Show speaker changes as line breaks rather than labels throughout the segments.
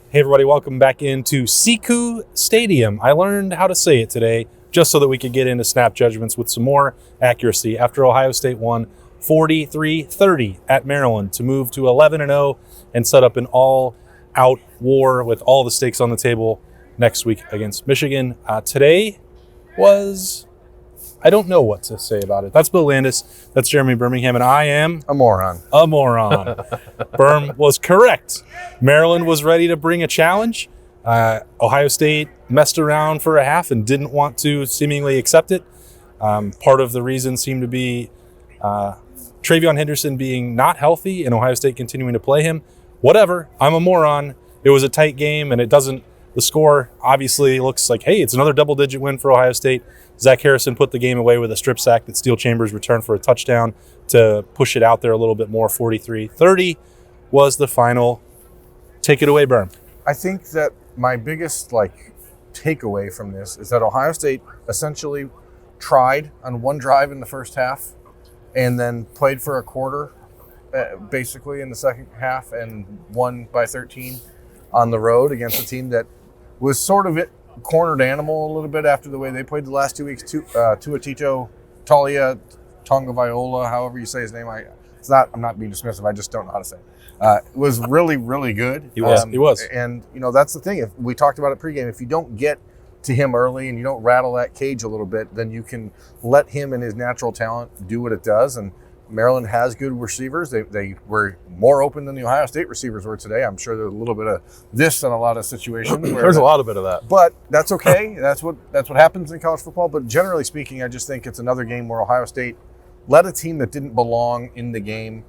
Hey everybody, welcome back into Siku Stadium. I learned how to say it today just so that we could get into snap judgments with some more accuracy after Ohio State won 43-30 at Maryland to move to 11-0 and set up an all-out war with all the stakes on the table next week against Michigan. Today was... I don't know what to say about it. That's Bill Landis. That's Jeremy Birmingham, and I am...
A moron.
Birm was correct. Maryland was ready to bring a challenge. Ohio State messed around for a half and didn't want to seemingly accept it. Part of the reason seemed to be Travion Henderson being not healthy and Ohio State continuing to play him. Whatever. I'm a moron. It was a tight game, and it doesn't... The score obviously looks like, hey, it's another double-digit win for Ohio State. Zach Harrison put the game away with a strip sack that Steel Chambers returned for a touchdown to push it out there a little bit more. 43-30 was the final. Take it away, Berm.
I think that my biggest takeaway from this is that Ohio State essentially tried on one drive in the first half and then played for a quarter basically in the second half and won by 13 on the road against a team that was sort of it cornered animal a little bit after the way they played the last 2 weeks. Tuatito Talia Tonga-Viola, however you say his name. I'm not being dismissive. I just don't know how to say it. It was really, really good.
He was.
And, that's the thing. If we talked about it pregame. If you don't get to him early and you don't rattle that cage a little bit, then you can let him and his natural talent do what it does. And Maryland has good receivers. They were more open than the Ohio State receivers were today. I'm sure there's a little bit of this in a lot of situations.
There's a lot of bit of that.
But that's okay. That's what happens in college football. But generally speaking, I just think it's another game where Ohio State let a team that didn't belong in the game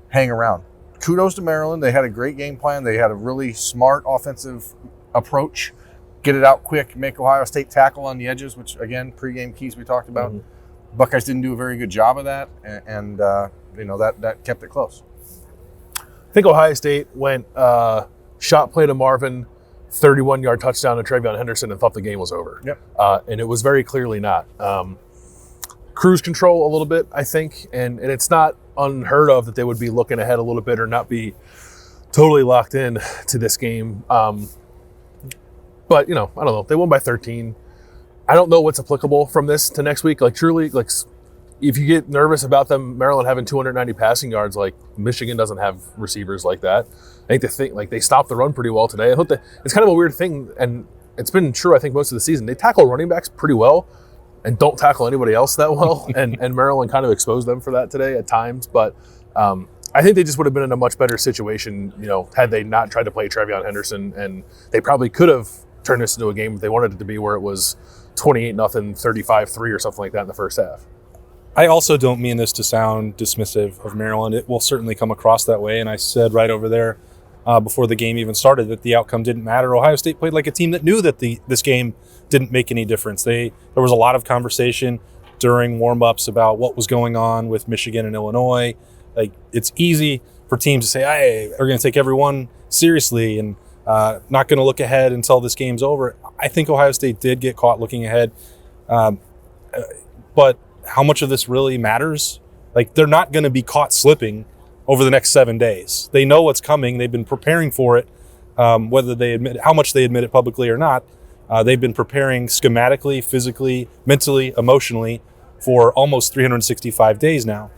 hang around. Kudos to Maryland. They had a great game plan. They had a really smart offensive approach. Get it out quick, make Ohio State tackle on the edges, which, again, pregame keys we talked about. Mm-hmm. Buckeyes didn't do a very good job of that, and that kept it close.
I think Ohio State went shot play to Marvin, 31-yard touchdown to Travion Henderson, and thought the game was over.
Yep.
And it was very clearly not. Cruise control a little bit, I think, and it's not unheard of that they would be looking ahead a little bit or not be totally locked in to this game. But, I don't know. They won by 13. I don't know what's applicable from this to next week. Truly, if you get nervous about them, Maryland having 290 passing yards, Michigan doesn't have receivers like that. I think they stopped the run pretty well today. I thought that it's kind of a weird thing, and it's been true, I think, most of the season. They tackle running backs pretty well and don't tackle anybody else that well, and Maryland kind of exposed them for that today at times. But I think they just would have been in a much better situation, had they not tried to play Travion Henderson, and they probably could have turned this into a game if they wanted it to be where it was 28-0, 35-3 or something like that in the first half.
I also don't mean this to sound dismissive of Maryland. It will certainly come across that way, and I said right over there before the game even started that the outcome didn't matter. Ohio State played like a team that knew that this game didn't make any difference. There was a lot of conversation during warm-ups about what was going on with Michigan and Illinois. It's easy for teams to say, hey, we're going to take everyone seriously and not going to look ahead until this game's over. I think Ohio State did get caught looking ahead. But how much of this really matters? They're not going to be caught slipping over the next 7 days. They know what's coming. They've been preparing for it, whether they admit how much they admit it publicly or not. They've been preparing schematically, physically, mentally, emotionally for almost 365 days now.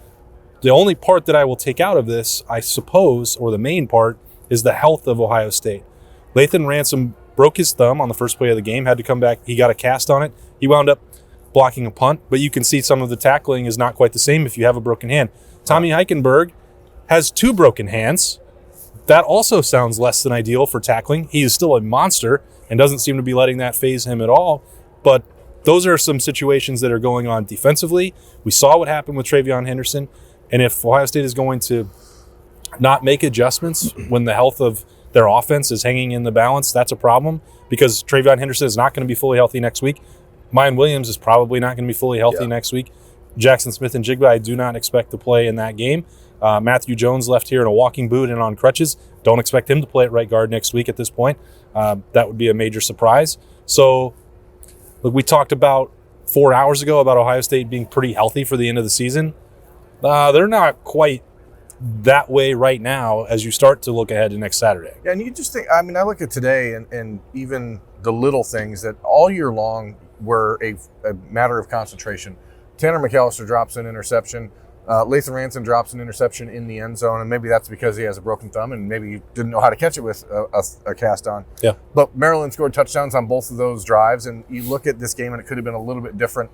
The only part that I will take out of this, I suppose, or the main part, is the health of Ohio State. Lathan Ransom broke his thumb on the first play of the game, had to come back. He got a cast on it. He wound up blocking a punt, but you can see some of the tackling is not quite the same if you have a broken hand. Tommy Eichenberg has 2 broken hands. That also sounds less than ideal for tackling. He is still a monster and doesn't seem to be letting that faze him at all. But those are some situations that are going on defensively. We saw what happened with Travion Henderson. And if Ohio State is going to not make adjustments when the health of their offense is hanging in the balance, that's a problem because Travion Henderson is not going to be fully healthy next week. Mayan Williams is probably not going to be fully healthy next week. Jackson Smith and Jigba, I do not expect to play in that game. Matthew Jones left here in a walking boot and on crutches. Don't expect him to play at right guard next week at this point. That would be a major surprise. So look, we talked about 4 hours ago about Ohio State being pretty healthy for the end of the season. They're not quite that way right now as you start to look ahead to next Saturday.
Yeah, and you just think, I mean, I look at today and even the little things that all year long were a matter of concentration. Tanner McAllister drops an interception. Lathan Ransom drops an interception in the end zone, and maybe that's because he has a broken thumb and maybe he didn't know how to catch it with a cast on.
Yeah.
But Maryland scored touchdowns on both of those drives, and you look at this game and it could have been a little bit different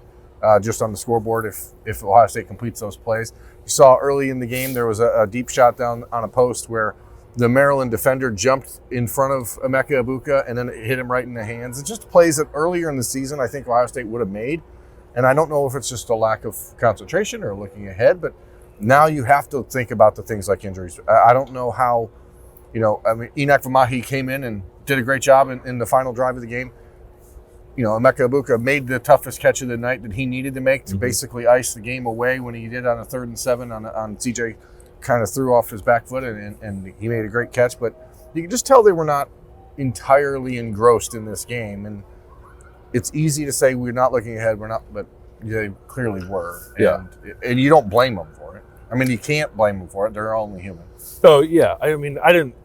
just on the scoreboard if Ohio State completes those plays. You saw early in the game there was a deep shot down on a post where the Maryland defender jumped in front of Emeka Egbuka and then it hit him right in the hands. It's just plays that earlier in the season I think Ohio State would have made. And I don't know if it's just a lack of concentration or looking ahead, but now you have to think about the things like injuries. I don't know how, I mean, Enoch Vamahi came in and did a great job in the final drive of the game. Emeka Egbuka made the toughest catch of the night that he needed to make to basically ice the game away when he did on a 3rd and 7 on CJ kind of threw off his back foot and he made a great catch. But you can just tell they were not entirely engrossed in this game. And it's easy to say we're not looking ahead, but they clearly were. And you don't blame them for it. I mean, you can't blame them for it. They're only human.
Oh, yeah. I mean, I didn't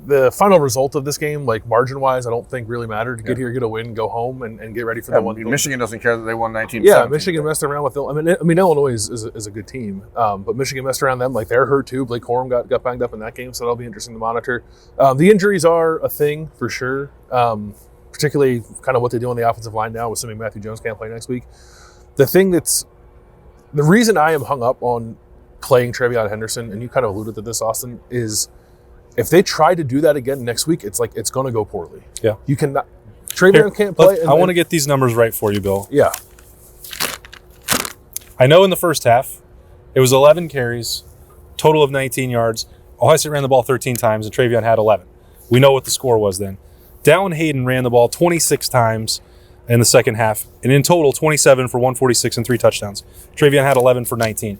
the final result of this game, like margin-wise, I don't think really mattered. Get here, get a win, go home, and get ready for the one.
Michigan doesn't care that they won 19.
Yeah, Michigan messed around with. I mean, Illinois is a good team, but Michigan messed around them. Like they're hurt too. Blake Corum got banged up in that game, so that'll be interesting to monitor. The injuries are a thing for sure, particularly kind of what they do on the offensive line now, assuming Matthew Jones can't play next week. The reason I am hung up on playing TreVeyon Henderson, and you kind of alluded to this, Austin, is if they try to do that again next week, it's like it's going to go poorly.
Yeah.
You cannot. TreVeyon can't play.
I want to get these numbers right for you, Bill.
Yeah.
I know in the first half, it was 11 carries, total of 19 yards. Ohio State ran the ball 13 times, and TreVeyon had 11. We know what the score was then. Dallin Hayden ran the ball 26 times in the second half, and in total, 27 for 146 and 3 touchdowns. TreVeyon had 11 for 19.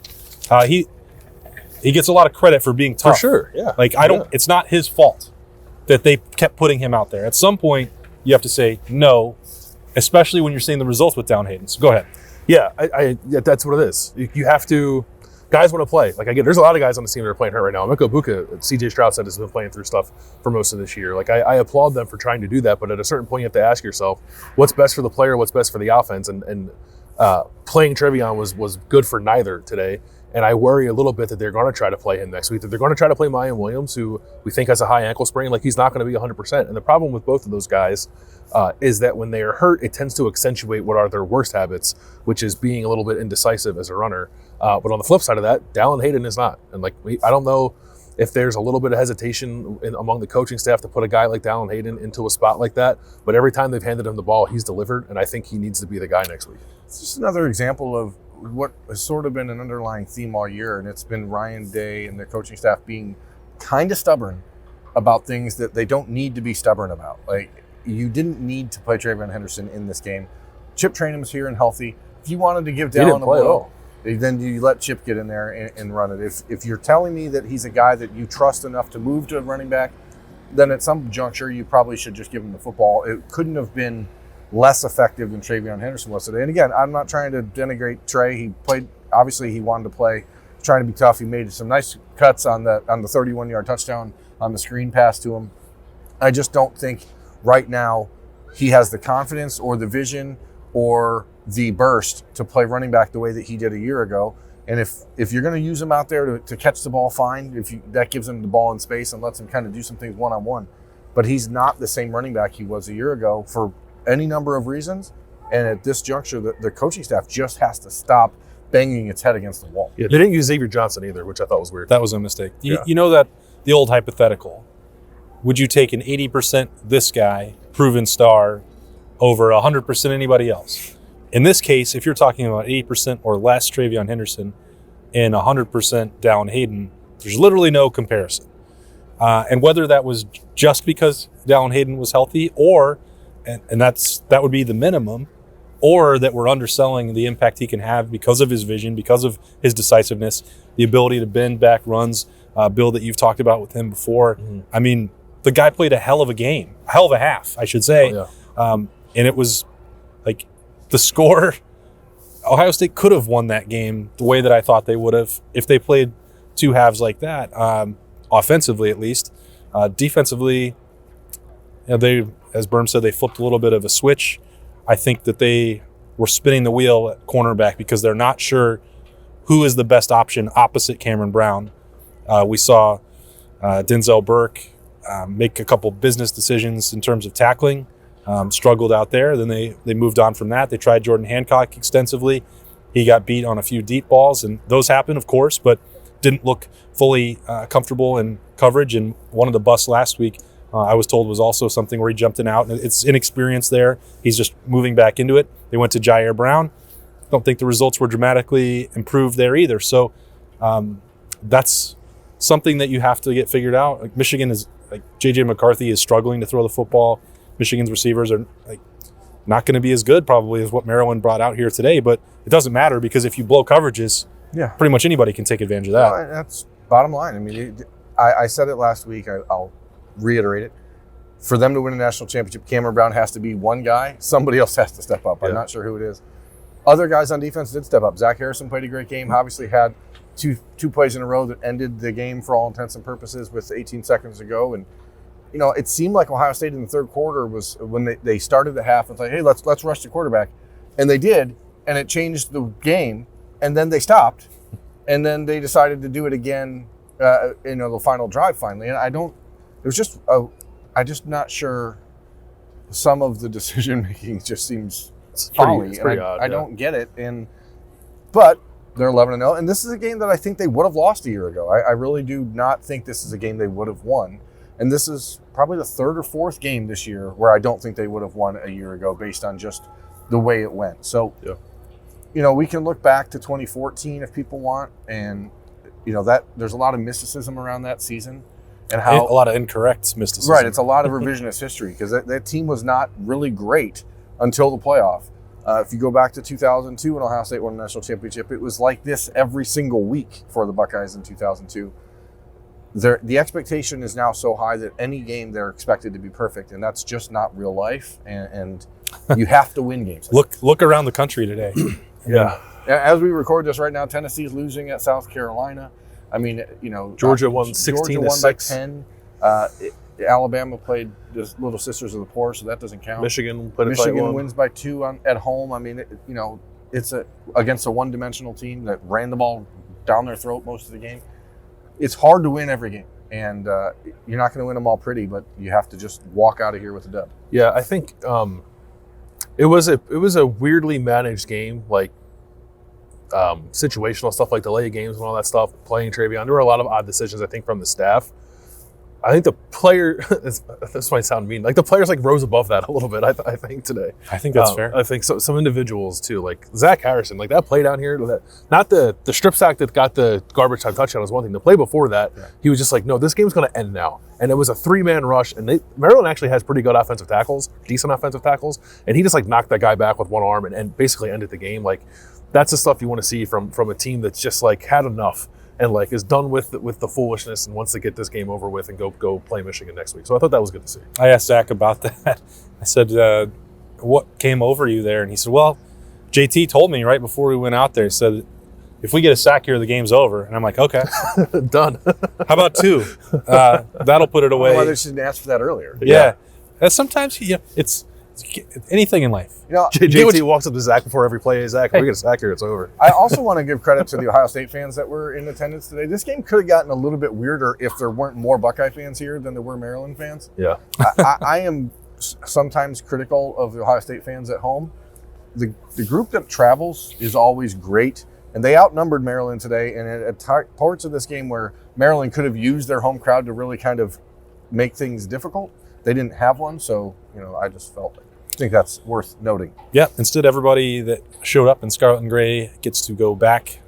He gets a lot of credit for being tough.
For sure, yeah.
Like, it's not his fault that they kept putting him out there. At some point, you have to say no, especially when you're seeing the results with Dallin Hayden. So go ahead.
Yeah, yeah, that's what it is. You have to. Guys want to play. Like, there's a lot of guys on the team that are playing hurt right now. Emeka Egbuka, CJ Stroud said, has been playing through stuff for most of this year. Like, I applaud them for trying to do that, but at a certain point, you have to ask yourself, what's best for the player, what's best for the offense? And playing TreVeyon was good for neither today. And I worry a little bit that they're going to try to play him next week, that they're going to try to play Mayan Williams, who we think has a high ankle sprain. Like, he's not going to be 100%. And the problem with both of those guys is that when they are hurt, it tends to accentuate what are their worst habits, which is being a little bit indecisive as a runner. But on the flip side of that, Dallin Hayden is not. And I don't know if there's a little bit of hesitation among the coaching staff to put a guy like Dallin Hayden into a spot like that. But every time they've handed him the ball, he's delivered. And I think he needs to be the guy next week.
It's just another example of what has sort of been an underlying theme all year, and it's been Ryan Day and the coaching staff being kind of stubborn about things that they don't need to be stubborn about. Like, you didn't need to play TreVeyon Henderson in this game. Chip Trainum's here and healthy. If you wanted to give Dallin a blow, then you let Chip get in there and run it. If you're telling me that he's a guy that you trust enough to move to a running back, then at some juncture you probably should just give him the football. It couldn't have been less effective than TreVeyon Henderson was today. And again, I'm not trying to denigrate Trey. He played, obviously he wanted to play, trying to be tough. He made some nice cuts on the 31-yard touchdown on the screen pass to him. I just don't think right now he has the confidence or the vision or the burst to play running back the way that he did a year ago. And if you're going to use him out there to catch the ball, fine. That gives him the ball in space and lets him kind of do some things one-on-one. But he's not the same running back he was a year ago for any number of reasons, and at this juncture, the coaching staff just has to stop banging its head against the wall.
Yeah, they didn't use Xavier Johnson either, which I thought was weird.
That was a mistake. You know that the old hypothetical, would you take an 80% this guy, proven star, over 100% anybody else? In this case, if you're talking about 80% or less TreVeyon Henderson and 100% Dallin Hayden, there's literally no comparison. And whether that was just because Dallin Hayden was healthy or and that would be the minimum, or that we're underselling the impact he can have because of his vision, because of his decisiveness, the ability to bend back runs, Bill, that you've talked about with him before. Mm-hmm. I mean, the guy played a hell of a game, a hell of a half, I should say.
Oh, yeah.
And it was like the score, Ohio State could have won that game the way that I thought they would have if they played two halves like that, offensively at least. Defensively, they, as Berm said, they flipped a little bit of a switch. I think that they were spinning the wheel at cornerback because they're not sure who is the best option opposite Cameron Brown. We saw Denzel Burke make a couple business decisions in terms of tackling, struggled out there. Then they moved on from that. They tried Jordan Hancock extensively. He got beat on a few deep balls, and those happen, of course, but didn't look fully comfortable in coverage. And one of the busts last week, I was told, was also something where he jumped in out. It's inexperience there. He's just moving back into it. They went to Jair Brown. Don't think the results were dramatically improved there either. So that's something that you have to get figured out. Like Michigan is, like J.J. McCarthy is struggling to throw the football. Michigan's receivers are like not going to be as good probably as what Maryland brought out here today, but it doesn't matter because if you blow coverages, pretty much anybody can take advantage of that.
Well, that's bottom line. I mean, I said it last week. I'll reiterate it. For them to win a national championship, Cameron Brown has to be one guy. Somebody else has to step up. I'm not sure who it is. Other guys on defense did step up. Zach Harrison played a great game. Obviously had two plays in a row that ended the game for all intents and purposes with 18 seconds to go. And, you know, it seemed like Ohio State in the third quarter was when they started the half and like, hey, let's rush the quarterback. And they did, and it changed the game. And then they stopped, and then they decided to do it again, the final drive finally. And I'm just not sure. Some of the decision making just seems folly.
It's pretty odd.
I don't get it. But they're 11-0, and this is a game that I think they would have lost a year ago. I really do not think this is a game they would have won. And this is probably the third or fourth game this year where I don't think they would have won a year ago based on just the way it went. So, we can look back to 2014 if people want, and that there's a lot of mysticism around that season. And how
a lot of incorrect mysticism.
Right, it's a lot of revisionist history because that team was not really great until the playoff. If you go back to 2002 when Ohio State won the national championship, it was like this every single week for the Buckeyes in 2002. The expectation is now so high that any game they're expected to be perfect, and that's just not real life. And you have to win games.
Look around the country today.
As we record this right now, Tennessee's losing at South Carolina. I mean,
Georgia won 16-6.
Georgia won by 10. Alabama played the Little Sisters of the Poor, so that doesn't count.
Michigan
wins by 2 at home. I mean, it's against a one-dimensional team that ran the ball down their throat most of the game. It's hard to win every game, and you're not going to win them all pretty, but you have to just walk out of here with a dub.
Yeah, I think it was a weirdly managed game, like situational stuff like delay games and all that stuff, playing Travion. There were a lot of odd decisions, I think, from the staff. I think the player, this might sound mean, like the players like rose above that a little bit, I think today.
I think that's fair.
I think some individuals too, like Zach Harrison, like that play down here, not the strip sack that got the garbage time touchdown was one thing. The play before that, he was just like, no, this game's going to end now. And it was a 3-man rush, and Maryland actually has pretty good offensive tackles, decent offensive tackles, and he just like knocked that guy back with one arm and basically ended the game. Like that's the stuff you want to see from a team that's just like had enough and like is done with the foolishness and wants to get this game over with and go play Michigan next week. So I thought that was good to see.
I asked Zach about that. I said, what came over you there? And he said, well, JT told me right before we went out there, he said, if we get a sack here, the game's over. And I'm like, okay.
Done.
How about 2? That'll put it away.
Well, they should have asked for that earlier.
Yeah. And sometimes it's anything in life.
JT walks up to Zach before every play. Hey, Zach, if we get a sack here, it's over.
I also want to give credit to the Ohio State fans that were in attendance today. This game could have gotten a little bit weirder if there weren't more Buckeye fans here than there were Maryland fans.
Yeah.
I am sometimes critical of the Ohio State fans at home. The group that travels is always great, and they outnumbered Maryland today. And at parts of this game where Maryland could have used their home crowd to really kind of make things difficult, they didn't have one. So, I just I think that's worth noting.
Yeah. Instead, everybody that showed up in Scarlet and Gray gets to go back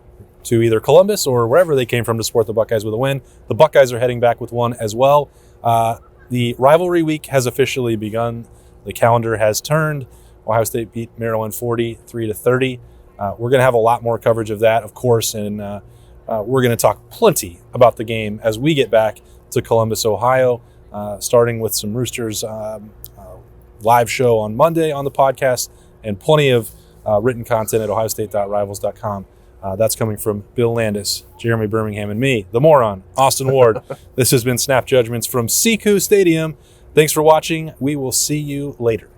to either Columbus or wherever they came from to support the Buckeyes with a win. The Buckeyes are heading back with one as well. The rivalry week has officially begun. The calendar has turned. Ohio State beat Maryland 43-30. We're going to have a lot more coverage of that, of course, and we're going to talk plenty about the game as we get back to Columbus, Ohio, starting with some Roosters live show on Monday on the podcast and plenty of written content at ohiostate.rivals.com That's coming from Bill Landis, Jeremy Birmingham, and me, the moron, Austin Ward. This has been Snap Judgments from Siku Stadium. Thanks for watching. We will see you later.